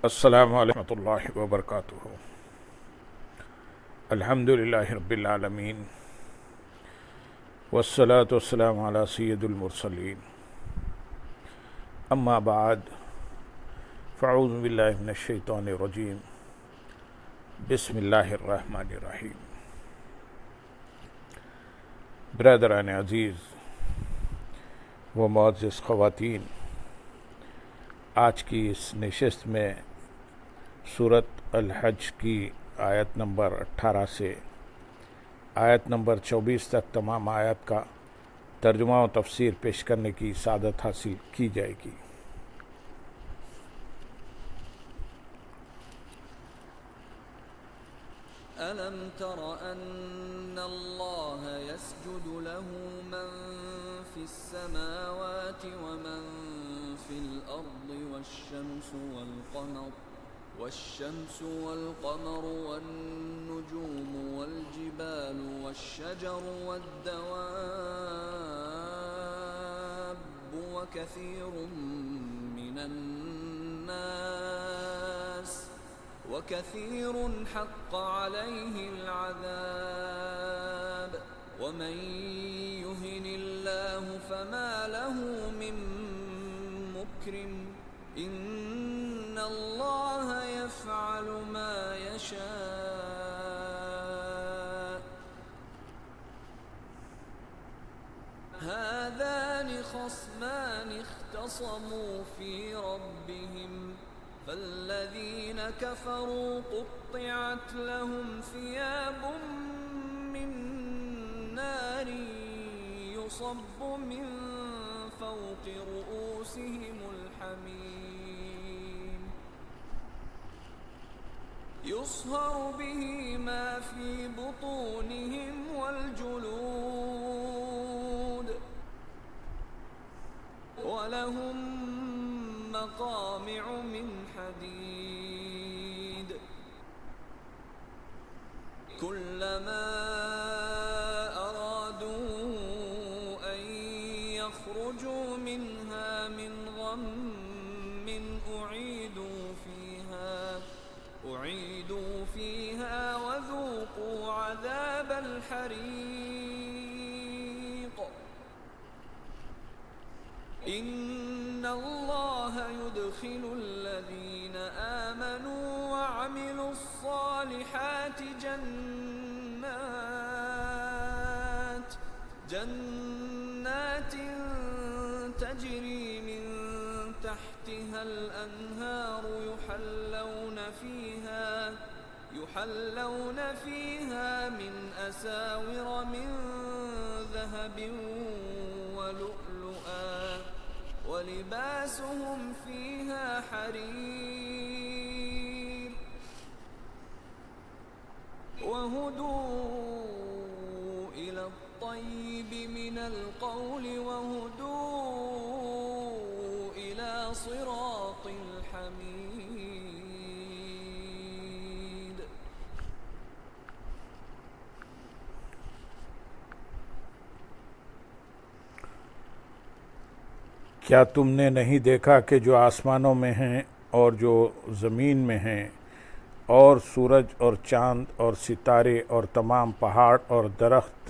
السلام علیکم ورحمۃ اللہ وبرکاتہ۔ الحمد للہ رب العالمین والصلاة والسلام علی سید المرسلین، اما بعد فاعوذ باللہ من الشیطان الرجیم، بسم اللہ الرحمن الرحیم۔ برادران عزیز و معزز خواتین، آج کی اس نشست میں سورۃ الحج کی آیت نمبر 18 سے آیت نمبر 24 تک تمام آیات کا ترجمہ و تفسیر پیش کرنے کی سعادت حاصل کی جائے گی۔ أَلَمْ تَرَ أَنَّ اللَّهَ يَسْجُدُ لَهُ مَن فِي السَّمَاوَاتِ وَمَن فِي الْأَرْضِ وَالشَّمْسُ وَالْقَمَرُ وَالنُّجُومُ وَالْجِبَالُ وَالشَّجَرُ وَالدَّوَابُّ وَكَثِيرٌ حَقَّ عَلَيْهِ الْعَذَابُ وَمَن يُهِنِ اللَّهُ فَمَا لَهُ مِن مُّكْرِمٍ إِنَّ اللَّهَ يَفْعَلُ مَا يَشَاءُ هَذَانِ خَصْمَانِ اخْتَصَمُوا فِي رَبِّهِمْ فالذين كفروا قطعت لهم ثياب من نار يصب من فوق رؤوسهم الحميم يصهر به ما في بطونهم والجلود ولهم مقامع من حديد كلما أرادوا أن يخرجوا منها من غم أعيدوا فيها وذوقوا عذاب الحريق إن الله يدخل الذين آمنوا وعملوا الصالحات جنات تجري من تحتها الأنهار يحلون فيها من أساور من ذهب ولؤلؤا ولباسهم فيها حرير وهدوا إلى الطيب من القول وهدوا إلى صراط الحميد۔ کیا تم نے نہیں دیکھا کہ جو آسمانوں میں ہیں اور جو زمین میں ہیں، اور سورج اور چاند اور ستارے اور تمام پہاڑ اور درخت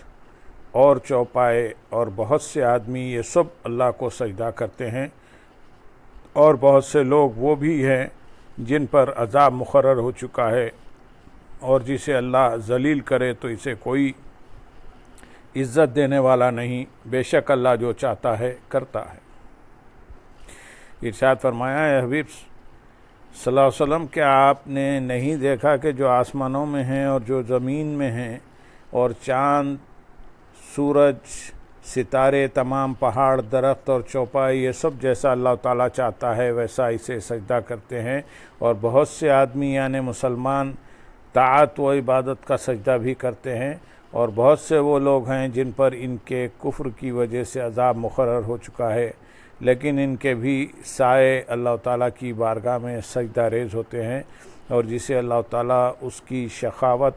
اور چوپائے اور بہت سے آدمی، یہ سب اللہ کو سجدہ کرتے ہیں، اور بہت سے لوگ وہ بھی ہیں جن پر عذاب مقرر ہو چکا ہے، اور جسے اللہ ذلیل کرے تو اسے کوئی عزت دینے والا نہیں، بے شک اللہ جو چاہتا ہے کرتا ہے۔ ارشاد فرمایا ہے حبیب صلی اللہ علیہ وسلم، کہ آپ نے نہیں دیکھا کہ جو آسمانوں میں ہیں اور جو زمین میں ہیں، اور چاند، سورج، ستارے، تمام پہاڑ، درخت اور چوپائے، یہ سب جیسا اللہ تعالیٰ چاہتا ہے ویسا اسے سجدہ کرتے ہیں، اور بہت سے آدمی یعنی مسلمان طاعت و عبادت کا سجدہ بھی کرتے ہیں، اور بہت سے وہ لوگ ہیں جن پر ان کے کفر کی وجہ سے عذاب مقرر ہو چکا ہے، لیکن ان کے بھی سائے اللہ تعالیٰ کی بارگاہ میں سجدہ ریز ہوتے ہیں، اور جسے اللہ تعالیٰ اس کی شقاوت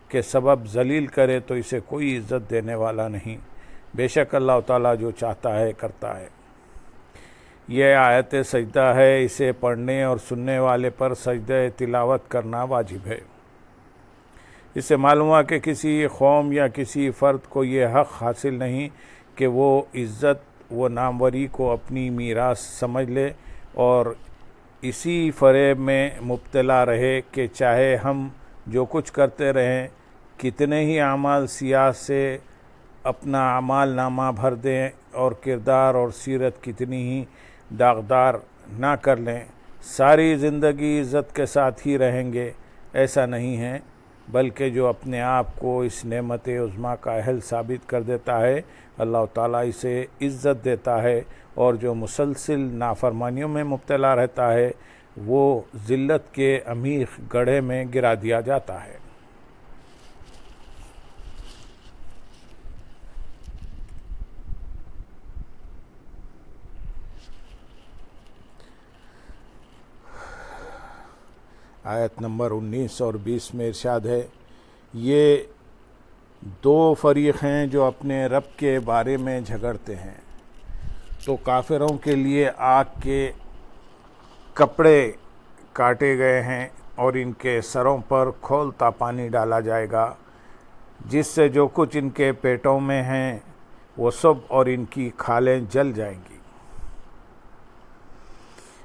کے سبب ذلیل کرے تو اسے کوئی عزت دینے والا نہیں، بے شک اللہ تعالیٰ جو چاہتا ہے کرتا ہے۔ یہ آیت سجدہ ہے، اسے پڑھنے اور سننے والے پر سجدہ تلاوت کرنا واجب ہے۔ اس سے معلوم ہوا کہ کسی قوم یا کسی فرد کو یہ حق حاصل نہیں کہ وہ عزت و ناموری کو اپنی میراث سمجھ لے اور اسی فریب میں مبتلا رہے کہ چاہے ہم جو کچھ کرتے رہیں، کتنے ہی اعمال سیاہ سے اپنا اعمال نامہ بھر دیں اور کردار اور سیرت کتنی ہی داغدار نہ کر لیں، ساری زندگی عزت کے ساتھ ہی رہیں گے۔ ایسا نہیں ہے، بلکہ جو اپنے آپ کو اس نعمت عظمیٰ کا اہل ثابت کر دیتا ہے، اللہ تعالیٰ اسے عزت دیتا ہے، اور جو مسلسل نافرمانیوں میں مبتلا رہتا ہے وہ ذلت کے عمیق گڑھے میں گرا دیا جاتا ہے۔ آیت نمبر 19 اور 20 میں ارشاد ہے، یہ دو فریق ہیں جو اپنے رب کے بارے میں جھگڑتے ہیں، تو کافروں کے لیے آگ کے کپڑے کاٹے گئے ہیں اور ان کے سروں پر کھولتا پانی ڈالا جائے گا، جس سے جو کچھ ان کے پیٹوں میں ہیں وہ سب اور ان کی کھالیں جل جائیں گی۔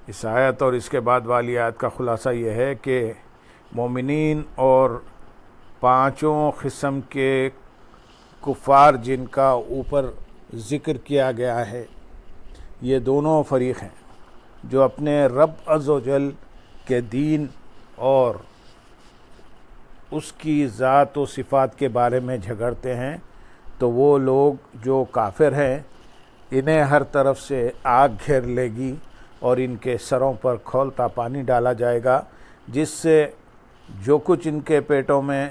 اس آیت اور اس کے بعد والی آیت کا خلاصہ یہ ہے کہ مومنین اور پانچوں قسم کے کفار جن کا اوپر ذکر کیا گیا ہے، یہ دونوں فریق ہیں جو اپنے رب عز و جل کے دین اور اس کی ذات و صفات کے بارے میں جھگڑتے ہیں۔ تو وہ لوگ جو کافر ہیں انہیں ہر طرف سے آگ گھیر لے گی اور ان کے سروں پر کھولتا پانی ڈالا جائے گا، جس سے جو کچھ ان کے پیٹوں میں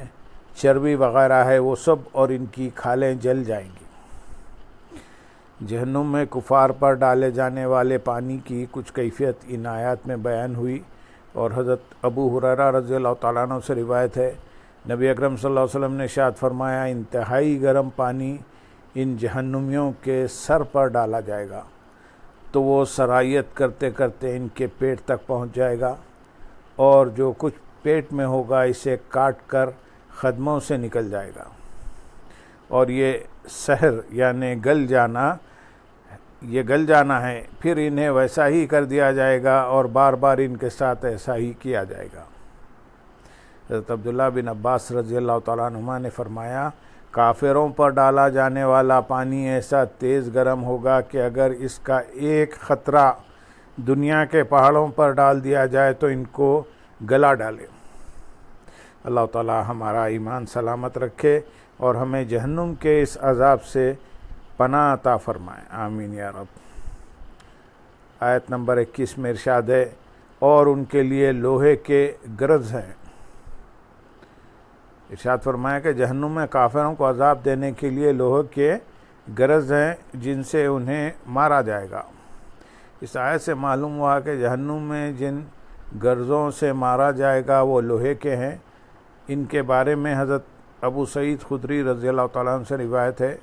چربی وغیرہ ہے وہ سب اور ان کی کھالیں جل جائیں گی۔ جہنم میں کفار پر ڈالے جانے والے پانی کی کچھ کیفیت ان آیات میں بیان ہوئی، اور حضرت ابو ہریرہ رضی اللہ تعالیٰ عنہ سے روایت ہے، نبی اکرم صلی اللہ علیہ وسلم نے ارشاد فرمایا، انتہائی گرم پانی ان جہنمیوں کے سر پر ڈالا جائے گا تو وہ سرایت کرتے کرتے ان کے پیٹ تک پہنچ جائے گا، اور جو کچھ پیٹ میں ہوگا اسے کاٹ کر قدموں سے نکل جائے گا، اور یہ سحر یعنی گل جانا ہے، پھر انہیں ویسا ہی کر دیا جائے گا اور بار بار ان کے ساتھ ایسا ہی کیا جائے گا۔ حضرت عبداللہ بن عباس رضی اللہ تعالیٰ عنہما نے فرمایا، کافروں پر ڈالا جانے والا پانی ایسا تیز گرم ہوگا کہ اگر اس کا ایک قطرہ دنیا کے پہاڑوں پر ڈال دیا جائے تو ان کو گلا ڈالے۔ اللہ تعالیٰ ہمارا ایمان سلامت رکھے اور ہمیں جہنم کے اس عذاب سے پناہ عطا فرمائے، آمین یا رب۔ آیت نمبر 21 میں ارشاد ہے، اور ان کے لیے لوہے کے گرز ہیں۔ ارشاد فرمایا کہ جہنم میں کافروں کو عذاب دینے کے لیے لوہے کے گرز ہیں جن سے انہیں مارا جائے گا۔ اس آیت سے معلوم ہوا کہ جہنم میں جن گرزوں سے مارا جائے گا وہ لوہے کے ہیں۔ ان کے بارے میں حضرت ابو سعید خدری رضی اللہ تعالیٰ عنہ سے روایت ہے،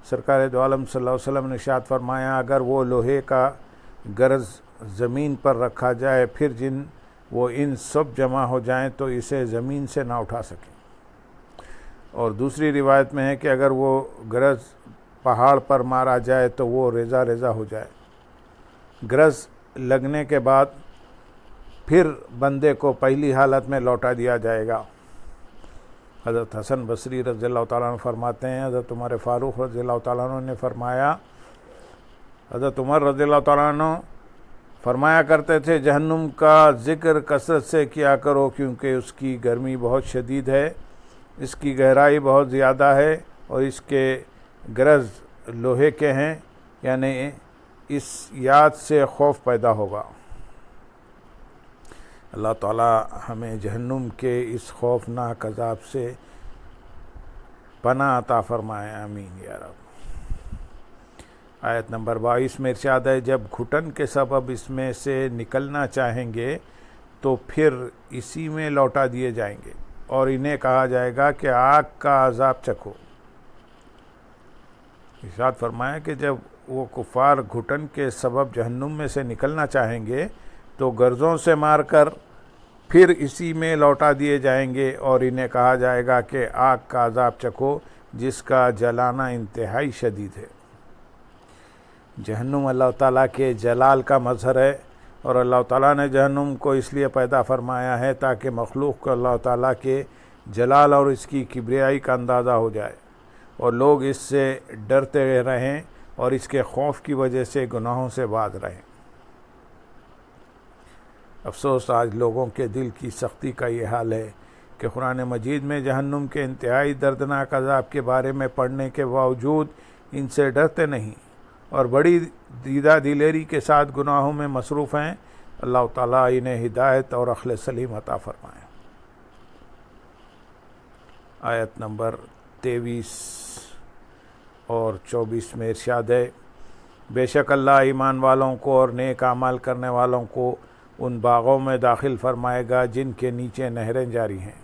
سرکار دو عالم صلی اللہ علیہ وسلم نے ارشاد فرمایا، اگر وہ لوہے کا گرز زمین پر رکھا جائے پھر وہ ان سب جمع ہو جائیں تو اسے زمین سے نہ اٹھا سکیں۔ اور دوسری روایت میں ہے کہ اگر وہ گرز پہاڑ پر مارا جائے تو وہ ریزہ ریزہ ہو جائے۔ گرز لگنے کے بعد پھر بندے کو پہلی حالت میں لوٹا دیا جائے گا۔ حضرت حسن بصری رضی اللہ تعالیٰ عنہ فرماتے ہیں، حضرت عمر فاروق رضی اللہ تعالیٰ عنہ نے فرمایا، حضرت عمر رضی اللہ تعالیٰ عنہ فرمایا کرتے تھے، جہنم کا ذکر کثرت سے کیا کرو کیونکہ اس کی گرمی بہت شدید ہے، اس کی گہرائی بہت زیادہ ہے اور اس کے گرز لوہے کے ہیں، یعنی اس یاد سے خوف پیدا ہوگا۔ اللہ تعالیٰ ہمیں جہنم کے اس خوفناک عذاب سے پناہ عطا فرمائے، آمین یا رب۔ آیت نمبر 22 میں ارشاد ہے، جب گھٹن کے سبب اس میں سے نکلنا چاہیں گے تو پھر اسی میں لوٹا دیے جائیں گے اور انہیں کہا جائے گا کہ آگ کا عذاب چکھو۔ ارشاد فرمایا کہ جب وہ کفار گھٹن کے سبب جہنم میں سے نکلنا چاہیں گے تو گرزوں سے مار کر پھر اسی میں لوٹا دیے جائیں گے، اور انہیں کہا جائے گا کہ آگ کا عذاب چکھو جس کا جلانا انتہائی شدید ہے۔ جہنم اللہ تعالیٰ کے جلال کا مظہر ہے، اور اللہ تعالیٰ نے جہنم کو اس لیے پیدا فرمایا ہے تاکہ مخلوق کو اللہ تعالیٰ کے جلال اور اس کی کبریائی کا اندازہ ہو جائے، اور لوگ اس سے ڈرتے رہیں اور اس کے خوف کی وجہ سے گناہوں سے باز رہیں۔ افسوس آج لوگوں کے دل کی سختی کا یہ حال ہے کہ قرآن مجید میں جہنم کے انتہائی دردناک عذاب کے بارے میں پڑھنے کے باوجود ان سے ڈرتے نہیں اور بڑی دیدہ دلیری کے ساتھ گناہوں میں مصروف ہیں۔ اللہ تعالیٰ انہیں ہدایت اور عقل سلیم عطا فرمائے۔ آیت نمبر 23 اور 24 میں ارشاد ہے، بے شک اللہ ایمان والوں کو اور نیک اعمال کرنے والوں کو ان باغوں میں داخل فرمائے گا جن کے نیچے نہریں جاری ہیں،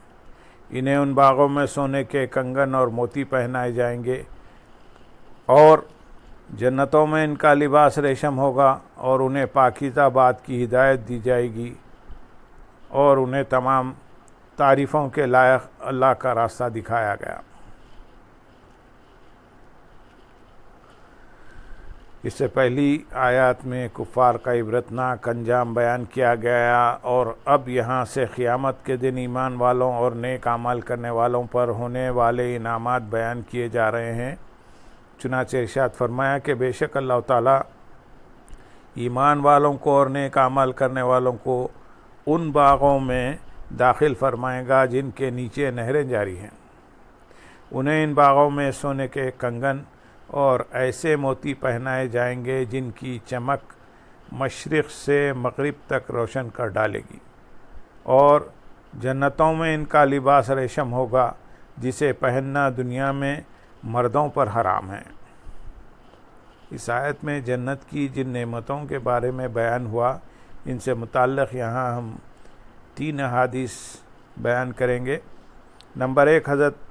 انہیں ان باغوں میں سونے کے کنگن اور موتی پہنائے جائیں گے، اور جنتوں میں ان کا لباس ریشم ہوگا، اور انہیں پاکیزہ بات کی ہدایت دی جائے گی، اور انہیں تمام تعریفوں کے لائق اللہ کا راستہ دکھایا گیا۔ اس سے پہلی آیات میں کفار کا عبرتناک انجام بیان کیا گیا، اور اب یہاں سے قیامت کے دن ایمان والوں اور نیک اعمال کرنے والوں پر ہونے والے انعامات بیان کیے جا رہے ہیں۔ چنانچہ ارشاد فرمایا کہ بے شک اللہ تعالیٰ ایمان والوں کو اور نیک اعمال کرنے والوں کو ان باغوں میں داخل فرمائے گا جن کے نیچے نہریں جاری ہیں، انہیں ان باغوں میں سونے کے کنگن اور ایسے موتی پہنائے جائیں گے جن کی چمک مشرق سے مغرب تک روشن کر ڈالے گی، اور جنتوں میں ان کا لباس ریشم ہوگا جسے پہننا دنیا میں مردوں پر حرام ہے۔ اس آیت میں جنت کی جن نعمتوں کے بارے میں بیان ہوا، ان سے متعلق یہاں ہم 3 احادیث بیان کریں گے۔ نمبر 1، حضرت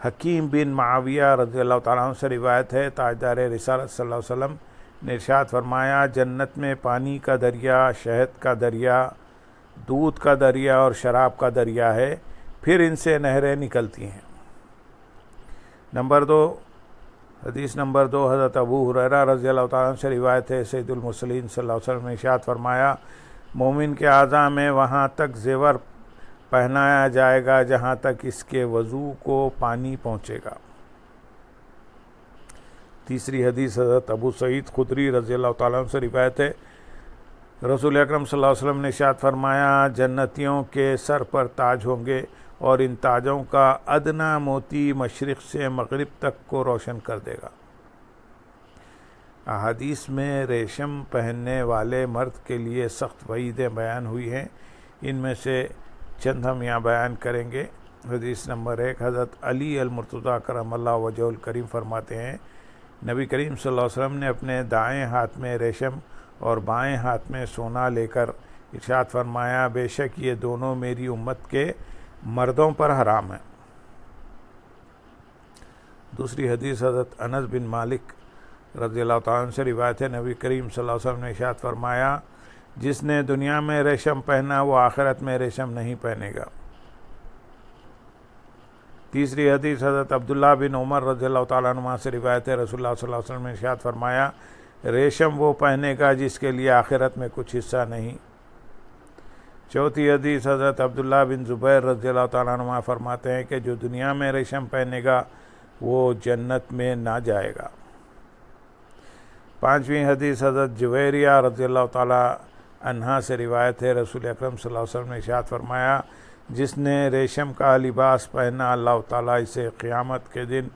حکیم بن معاویہ رضی اللہ تعالیٰ عنہ سے روایت ہے، تاجدار رسالت صلی اللہ علیہ وسلم نے ارشاد فرمایا، جنت میں پانی کا دریا، شہد کا دریا، دودھ کا دریا اور شراب کا دریا ہے، پھر ان سے نہریں نکلتی ہیں۔ نمبر 2، حدیث نمبر 2، حضرت ابو ہریرہ رضی اللہ تعالیٰ عنہ سے روایت ہے، سید المرسلین صلی اللہ علیہ وسلم نے ارشاد فرمایا، مومن کے اعضاء میں وہاں تک زیور پہنایا جائے گا جہاں تک اس کے وضو کو پانی پہنچے گا۔ تیسری حدیث حضرت ابو سعید خدری رضی اللہ تعالیٰ عنہ سے روایت ہے، رسول اکرم صلی اللہ علیہ وسلم نے ارشاد فرمایا، جنتیوں کے سر پر تاج ہوں گے، اور ان تاجوں کا ادنا موتی مشرق سے مغرب تک کو روشن کر دے گا۔ احادیث میں ریشم پہننے والے مرد کے لیے سخت وعیدیں بیان ہوئی ہیں، ان میں سے چند ہم یہاں بیان کریں گے۔ حدیث نمبر 1، حضرت علی المرتضیٰ کرم اللہ وجہہ الکریم فرماتے ہیں، نبی کریم صلی اللہ علیہ وسلم نے اپنے دائیں ہاتھ میں ریشم اور بائیں ہاتھ میں سونا لے کر ارشاد فرمایا، بے شک یہ دونوں میری امت کے مردوں پر حرام ہیں۔ دوسری حدیث حضرت انس بن مالک رضی اللہ تعالیٰ عنہ سے روایت ہے، نبی کریم صلی اللہ علیہ وسلم نے ارشاد فرمایا، جس نے دنیا میں ریشم پہنا وہ آخرت میں ریشم نہیں پہنے گا۔ تیسری حدیث حضرت عبداللہ بن عمر رضی اللہ تعالیٰ عنہ سے روایت ہے، رسول اللہ صلی اللہ علیہ وسلم نے ارشاد فرمایا، ریشم وہ پہنے گا جس کے لیے آخرت میں کچھ حصہ نہیں۔ چوتھی حدیث حضرت عبداللہ بن زبیر رضی اللہ تعالیٰ عنہ فرماتے ہیں کہ جو دنیا میں ریشم پہنے گا وہ جنت میں نہ جائے گا۔ پانچویں حدیث حضرت جویریہ رضی اللہ تعالیٰ عنہا سے روایت ہے، رسول اکرم صلی اللہ علیہ وسلم نے ارشاد فرمایا، جس نے ریشم کا لباس پہنا اللہ تعالیٰ اسے قیامت کے دن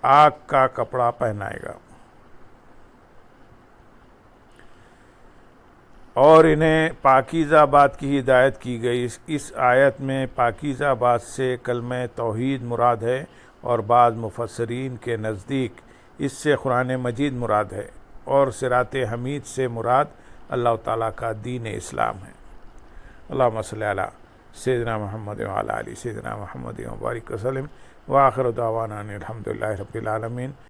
آگ کا کپڑا پہنائے گا، اور انہیں پاکیزہ بات کی ہدایت کی گئی۔ اس آیت میں پاکیزہ بات سے کلمہ توحید مراد ہے، اور بعض مفسرین کے نزدیک اس سے قرآن مجید مراد ہے، اور صراط حمید سے مراد اللہ تعالیٰ کا دین اسلام ہے۔ اللہم صلی علی سیدنا محمد وعلی آل سیدنا محمد وبارک وسلم، وآخر دعوانا ان الحمد للہ رب العالمین۔